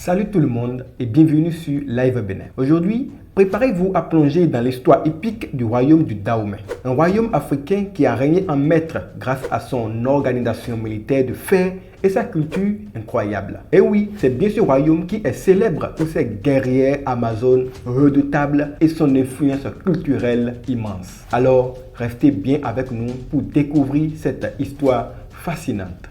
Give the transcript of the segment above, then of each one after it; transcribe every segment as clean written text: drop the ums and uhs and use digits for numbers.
Salut tout le monde et bienvenue sur Live Bénin. Aujourd'hui, préparez-vous à plonger dans l'histoire épique du royaume du Dahomey. Un royaume africain qui a régné en maître grâce à son organisation militaire de fer et sa culture incroyable. Et oui, c'est bien ce royaume qui est célèbre pour ses guerrières amazones redoutables et son influence culturelle immense. Alors, restez bien avec nous pour découvrir cette histoire fascinante.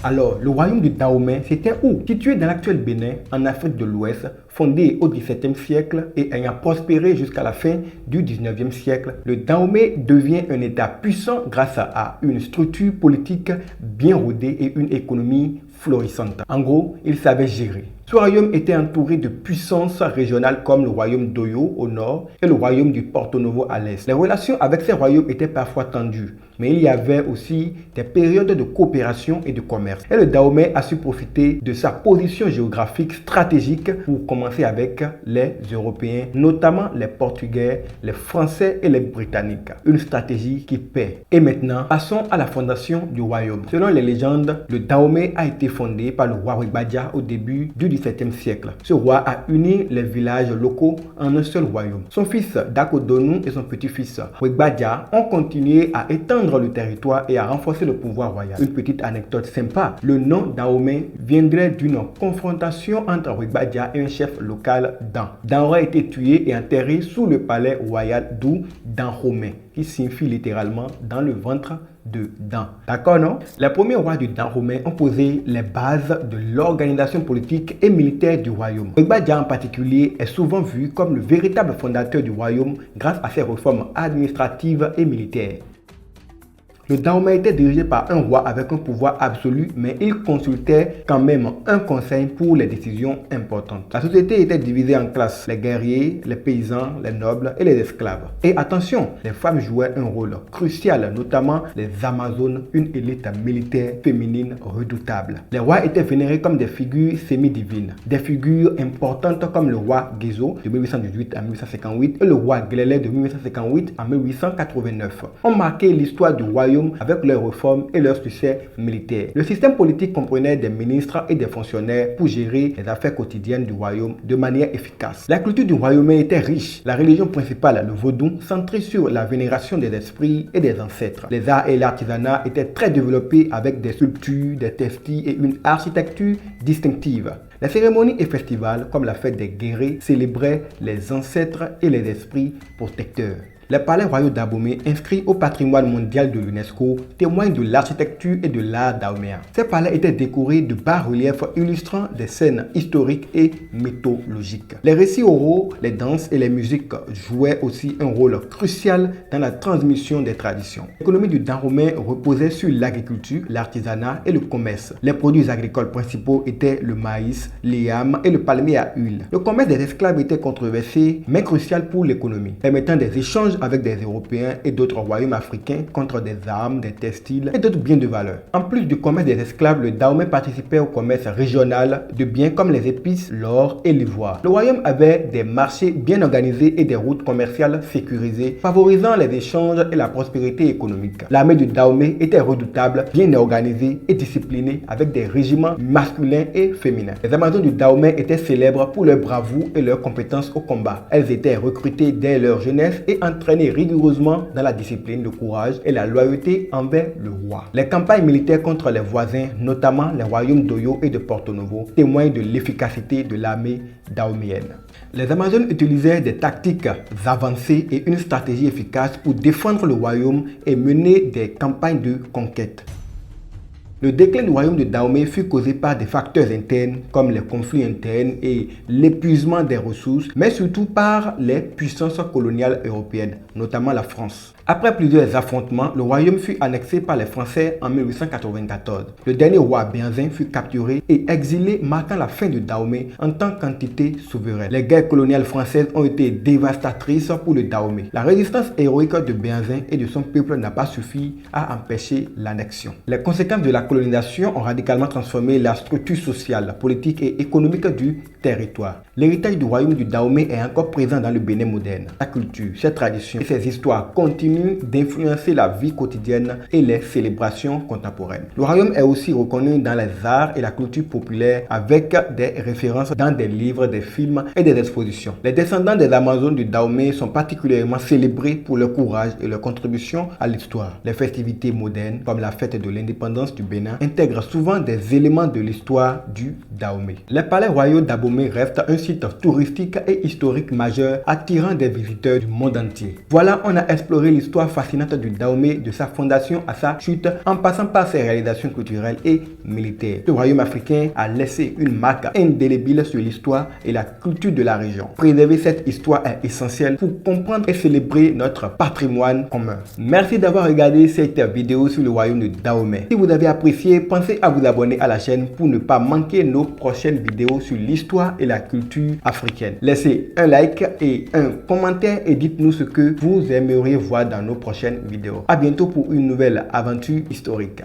Alors, le royaume du Dahomey, c'était où? Situé dans l'actuel Bénin, en Afrique de l'Ouest, fondé au XVIIe siècle et ayant prospéré jusqu'à la fin du XIXe siècle, le Dahomey devient un État puissant grâce à une structure politique bien rodée et une économie florissante. En gros, il savait gérer. Ce royaume était entouré de puissances régionales comme le royaume d'Oyo au nord et le royaume du Porto Novo à l'est. Les relations avec ces royaumes étaient parfois tendues, mais il y avait aussi des périodes de coopération et de commerce. Et le Dahomey a su profiter de sa position géographique stratégique pour commencer avec les Européens, notamment les Portugais, les Français et les Britanniques. Une stratégie qui paie. Et maintenant, passons à la fondation du royaume. Selon les légendes, le Dahomey a été fondé par le roi Wegbadia au début du XVIIe siècle. Ce roi a uni les villages locaux en un seul royaume. Son fils Dakodonu et son petit-fils Wegbadia ont continué à étendre le territoire et à renforcer le pouvoir royal. Une petite anecdote sympa, le nom Dahomey viendrait d'une confrontation entre Wegbadia et un chef local Dan. Dan aurait été tué et enterré sous le palais royal, d'où Dahomey, qui signifie littéralement dans le ventre de Dan. D'accord, non? Les premiers rois du Dahomey ont posé les bases de l'organisation politique et militaire du royaume. Wegbadia en particulier est souvent vu comme le véritable fondateur du royaume grâce à ses réformes administratives et militaires. Le Dahomey était dirigé par un roi avec un pouvoir absolu, mais il consultait quand même un conseil pour les décisions importantes. La société était divisée en classes, les guerriers, les paysans, les nobles et les esclaves. Et attention, les femmes jouaient un rôle crucial, notamment les Amazones, une élite militaire féminine redoutable. Les rois étaient vénérés comme des figures semi-divines. Des figures importantes comme le roi Gezo de 1818 à 1858 et le roi Glélé de 1858 à 1889 ont marqué l'histoire du royaume avec leurs réformes et leurs succès militaires. Le système politique comprenait des ministres et des fonctionnaires pour gérer les affaires quotidiennes du royaume de manière efficace. La culture du royaume était riche. La religion principale, le vaudou, centrée sur la vénération des esprits et des ancêtres. Les arts et l'artisanat étaient très développés avec des sculptures, des textiles et une architecture distinctive. Les cérémonies et festivals, comme la fête des guerriers, célébraient les ancêtres et les esprits protecteurs. Les palais royaux d'Abomey, inscrits au patrimoine mondial de l'UNESCO, témoignent de l'architecture et de l'art dahoméen. Ces palais étaient décorés de bas-reliefs illustrant des scènes historiques et mythologiques. Les récits oraux, les danses et les musiques jouaient aussi un rôle crucial dans la transmission des traditions. L'économie du Dahomey reposait sur l'agriculture, l'artisanat et le commerce. Les produits agricoles principaux étaient le maïs, les yams et le palmier à huile. Le commerce des esclaves était controversé mais crucial pour l'économie, permettant des échanges avec des Européens et d'autres royaumes africains contre des armes, des textiles et d'autres biens de valeur. En plus du commerce des esclaves, le Dahomey participait au commerce régional de biens comme les épices, l'or et l'ivoire. Le royaume avait des marchés bien organisés et des routes commerciales sécurisées, favorisant les échanges et la prospérité économique. L'armée du Dahomey était redoutable, bien organisée et disciplinée avec des régiments masculins et féminins. Les Amazones du Dahomey étaient célèbres pour leur bravoure et leur compétence au combat. Elles étaient recrutées dès leur jeunesse et entraînées rigoureusement dans la discipline, le courage et la loyauté envers le roi. Les campagnes militaires contre les voisins, notamment les royaumes d'Oyo et de Porto Novo, témoignent de l'efficacité de l'armée dahoméenne. Les Amazones utilisaient des tactiques avancées et une stratégie efficace pour défendre le royaume et mener des campagnes de conquête. Le déclin du royaume de Dahomey fut causé par des facteurs internes comme les conflits internes et l'épuisement des ressources, mais surtout par les puissances coloniales européennes, notamment la France. Après plusieurs affrontements, le royaume fut annexé par les Français en 1894. Le dernier roi Béhanzin fut capturé et exilé, marquant la fin de Dahomey en tant qu'entité souveraine. Les guerres coloniales françaises ont été dévastatrices pour le Dahomey. La résistance héroïque de Béhanzin et de son peuple n'a pas suffi à empêcher l'annexion. Les conséquences de la colonisation ont radicalement transformé la structure sociale, politique et économique du territoire. L'héritage du royaume du Dahomey est encore présent dans le Bénin moderne. Sa culture, ses traditions et ses histoires continuent d'influencer la vie quotidienne et les célébrations contemporaines. Le royaume est aussi reconnu dans les arts et la culture populaire avec des références dans des livres, des films et des expositions. Les descendants des Amazones du Dahomey sont particulièrement célébrés pour leur courage et leur contribution à l'histoire. Les festivités modernes, comme la fête de l'indépendance du Bénin, intègrent souvent des éléments de l'histoire du Dahomey. Les palais royaux d'Abomey restent un site touristique et historique majeur attirant des visiteurs du monde entier. Voilà, on a exploré l'histoire fascinante du Dahomey de sa fondation à sa chute en passant par ses réalisations culturelles et militaires. Ce royaume africain a laissé une marque indélébile sur l'histoire et la culture de la région. Préserver cette histoire est essentiel pour comprendre et célébrer notre patrimoine commun. Merci d'avoir regardé cette vidéo sur le royaume de Dahomey. Si vous avez apprécié, pensez à vous abonner à la chaîne pour ne pas manquer nos prochaines vidéos sur l'histoire et la culture africaine. Laissez un like et un commentaire et dites-nous ce que vous aimeriez voir dans nos prochaines vidéos. À bientôt pour une nouvelle aventure historique.